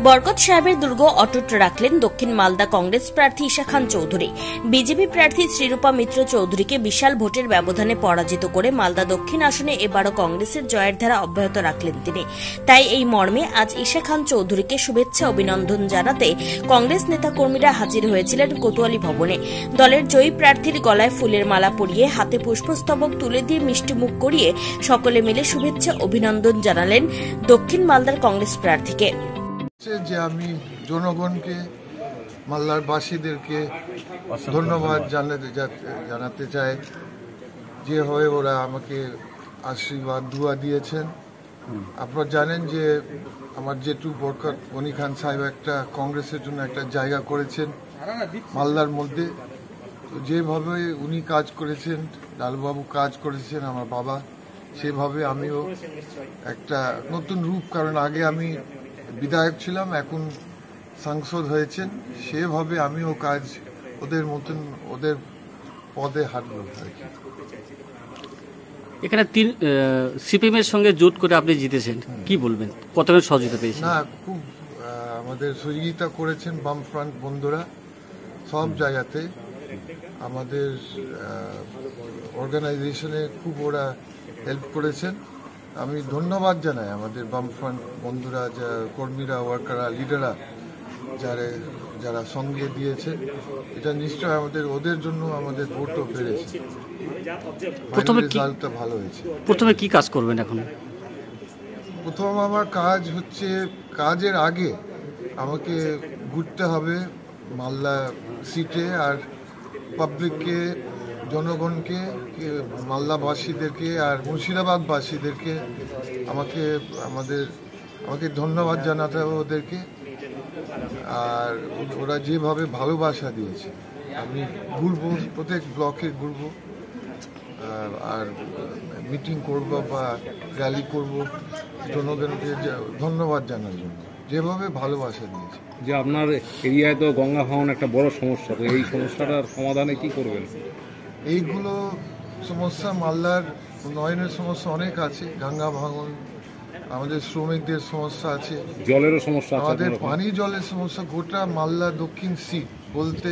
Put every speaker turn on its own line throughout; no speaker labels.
বরকত সাহেবের দুর্গ অটুট রাখলেন দক্ষিণ মালদা কংগ্রেস প্রার্থী ঈশা খান চৌধুরী। বিজেপি প্রার্থী শ্রীরূপা মিত্র চৌধুরীকে বিশাল ভোটের ব্যবধানে পরাজিত করে মালদা দক্ষিণ আসনে এবারও কংগ্রেসের জয়ের ধারা অব্যাহত রাখলেন তিনি। তাই এই মর্মে আজ ঈশা খান চৌধুরীকে শুভেচ্ছা অভিনন্দন জানাতে কংগ্রেস নেতাকর্মীরা হাজির হয়েছিলেন কোতোয়ালি ভবনে। দলের জয়ী প্রার্থীর গলায় ফুলের মালা পরিয়ে হাতে পুষ্পস্তবক তুলে দিয়ে মিষ্টিমুখ করিয়ে সকলে মিলে শুভেচ্ছা অভিনন্দন জানালেন দক্ষিণ মালদার কংগ্রেস প্রার্থীকে।
যে আমি জনগণকে, মালদার বাসীদেরকে ধন্যবাদ জানাতে চাই যে হয়ে ওরা আমাকে আশীর্বাদ দুয়া দিয়েছেন। আপনারা জানেন যে আমার জেঠু বরকত গনি খান সাহেব একটা কংগ্রেসের জন্য একটা জায়গা করেছেন মালদার মধ্যে। যেভাবে উনি কাজ করেছেন, লালবাবু কাজ করেছেন, আমার বাবা, সেভাবে আমিও একটা নতুন রূপ, কারণ আগে আমি বিধায়ক ছিলাম, এখন সাংসদ হয়েছেন, সেভাবে আমিও কাজ ওদের মতন ওদের পদে হাঁটব।
এখানে সিপিএম এর সঙ্গে জোট করে আপনি জিতেছেন, কি বলবেন? কতটা সহযোগিতা পেয়েছেন?
না, খুব আমাদের সহযোগিতা করেছেন বামফ্রন্ট বন্ধুরা সব জায়গাতে। আমাদের অর্গানাইজেশনে খুব ওরা হেল্প করেছেন। আমি ধন্যবাদ জানাই আমাদের বামফ্রন্ট বন্ধুরা, কর্মীরা, ওয়ার্কাররা, লিডাররা যারা সঙ্গে দিয়েছে। এটা নিশ্চয় ওদের জন্য আমাদের ভোটও বেড়েছে, রেজাল্টটা ভালো হয়েছে।
প্রথমে কি কাজ করবেন এখন?
প্রথম আমার কাজ হচ্ছে, কাজের আগে আমাকে ঘুরতে হবে মালদা সিটে, আর পাবলিককে, জনগণকে, মালদাবাসীদেরকে আর মুর্শিদাবাদবাসীদেরকে আমাকে ধন্যবাদ জানাতে হবে ওদেরকে। আর ওরা যেভাবে ভালোবাসা দিয়েছে, আমি ঘুরবো, প্রত্যেক ব্লকে ঘুরবো আর মিটিং করব বা র্যালি করব জনগণকে ধন্যবাদ জানার জন্য, যেভাবে ভালোবাসা দিয়েছে।
যে আপনার এরিয়ায় তো গঙ্গা ভাঙন একটা বড় সমস্যা, তো এই সমস্যাটার সমাধানে কি করবেন?
এইগুলো সমস্যা, মালদার উন্নয়নের সমস্যা অনেক আছে। গঙ্গা ভাঙন, আমাদের শ্রমিকদের সমস্যা আছে,
জলেরও সমস্যা আছে,
আমাদের পানি জলের সমস্যা। গোটা মালদা দক্ষিণ সিট বলতে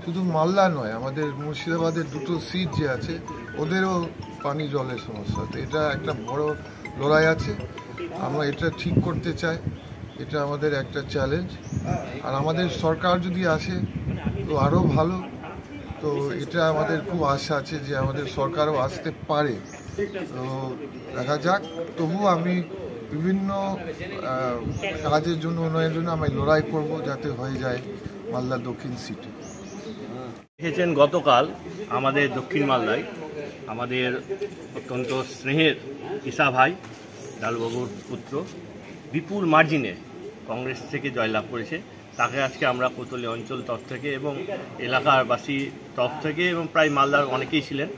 শুধু মালদা নয়, আমাদের মুর্শিদাবাদের দুটো সিট যে আছে ওদেরও পানি জলের সমস্যা। তো এটা একটা বড় লড়াই আছে, আমরা এটা ঠিক করতে চাই। এটা আমাদের একটা চ্যালেঞ্জ। আর আমাদের সরকার যদি আসে তো আরও ভালো। তো এটা আমাদের খুব আশা আছে যে আমাদের সরকারও আসতে পারে। তো দেখা যাক। তবুও আমি বিভিন্ন কাজের জন্য, উন্নয়নের জন্য আমি লড়াই করব যাতে হয়ে যায় মালদা দক্ষিণ সিটি।
দেখেছেন গতকাল আমাদের দক্ষিণ মালদায় আমাদের অত্যন্ত স্নেহের ঈশা ভাই, লালবাবুর পুত্র, বিপুল মার্জিনে কংগ্রেস থেকে জয়লাভ করেছে। তাকে আজকে আমরা কোতোয়ালি অঞ্চল তরফ থেকে এবং এলাকারবাসী তরফ থেকে এবং প্রায় মালদার অনেকেই ছিলেন,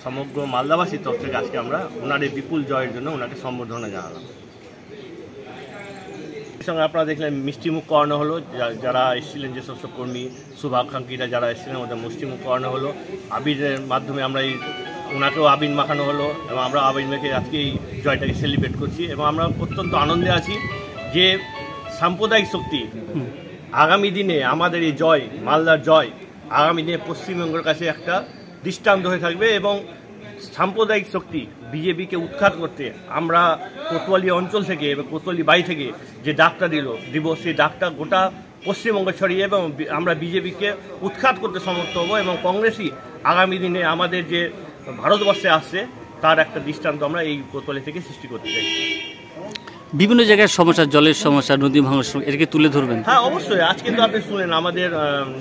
সমগ্র মালদাবাসীর তরফ থেকে আজকে আমরা ওনার এই বিপুল জয়ের জন্য ওনাকে সম্বর্ধনা জানালাম। এর সঙ্গে আপনারা দেখলেন মিষ্টিমুখ করানো হলো, যারা এসেছিলেন, যে সমস্ত কর্মী শুভাকাঙ্ক্ষীরা যারা এসেছিলেন ওদের মিষ্টিমুখ করানো হলো। আবিরের মাধ্যমে আমরা ওনাকেও আবির মাখানো হলো এবং আমরা আবির মেখে আজকে এই জয়টাকে সেলিব্রেট করছি এবং আমরা অত্যন্ত আনন্দে আছি যে সাম্প্রদায়িক শক্তি আগামী দিনে আমাদের এই জয়, মালদার জয়, আগামী দিনে পশ্চিমবঙ্গের কাছে একটা দৃষ্টান্ত হয়ে থাকবে এবং সাম্প্রদায়িক শক্তি বিজেপিকে উৎখাত করতে আমরা কোতোয়ালি অঞ্চল থেকে এবং কোতোয়ালি বাড়ি থেকে যে ডাকটা দিব সেই ডাকটা গোটা পশ্চিমবঙ্গে ছড়িয়ে এবং আমরা বিজেপিকে উৎখাত করতে সমর্থ হব এবং কংগ্রেসই আগামী দিনে আমাদের যে ভারতবর্ষে আসছে তার একটা দৃষ্টান্ত আমরা এই কোতোয়ালি থেকে সৃষ্টি করতে চাই।
বিভিন্ন জায়গায় সমস্যা, জলের সমস্যা, নদী ভাঙার সমস্যা, এটাকে তুলে ধরবেন?
হ্যাঁ, অবশ্যই। আজকে তো আপনি শুনলেন আমাদের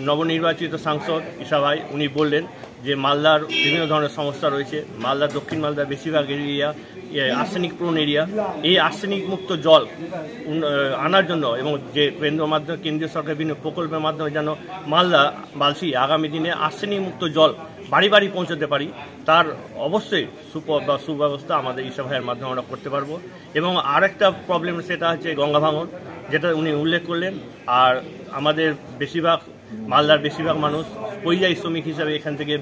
নবনির্বাচিত সাংসদ ঈশা ভাই, উনি বললেন যে মালদার বিভিন্ন ধরনের সমস্যা রয়েছে। মালদার দক্ষিণ মালদার বেশিরভাগ এরিয়া আর্সেনিক প্রোন এরিয়া। এই আর্সেনিক মুক্ত জল আনার জন্য এবং যে কেন্দ্রীয় সরকারের বিভিন্ন প্রকল্পের মাধ্যমে যেন মালদাবাসী আগামী দিনে আর্সেনিক মুক্ত জল বাড়ি বাড়ি পৌঁছাতে পারি, তার অবশ্যই সুব্যবস্থা আমাদের ঈশা ভাইয়ের মাধ্যমে আমরা করতে পারবো। এবং আরেকটা প্রবলেম, সেটা হচ্ছে গঙ্গা ভাঙন, যেটা উনি উল্লেখ করলেন। আর আমাদের বেশিরভাগ মালদার বেশিরভাগ মানুষ পরিযায়ী শ্রমিক হিসাবে এখান থেকে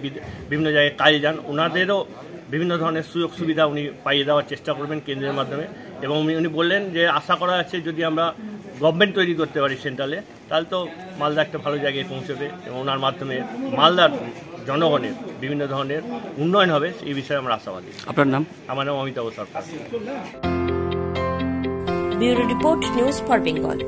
বিভিন্ন জায়গায় কাজে যান, ওনাদেরও বিভিন্ন ধরনের সুযোগ সুবিধা উনি পাইয়ে দেওয়ার চেষ্টা করবেন কেন্দ্রের মাধ্যমে। এবং উনি বললেন যে আশা করা যাচ্ছে যদি আমরা গভর্নমেন্ট তৈরি করতে পারি সেন্ট্রালে, তাহলে তো মালদা একটা ভালো জায়গায় পৌঁছবে এবং ওনার মাধ্যমে মালদার জনগণের বিভিন্ন ধরনের উন্নয়ন হবে, এই বিষয়ে আমরা আশাবাদী।
আপনার নাম?
আমার নাম Amitabh Sarkar.
Bureau report, news for Bengal.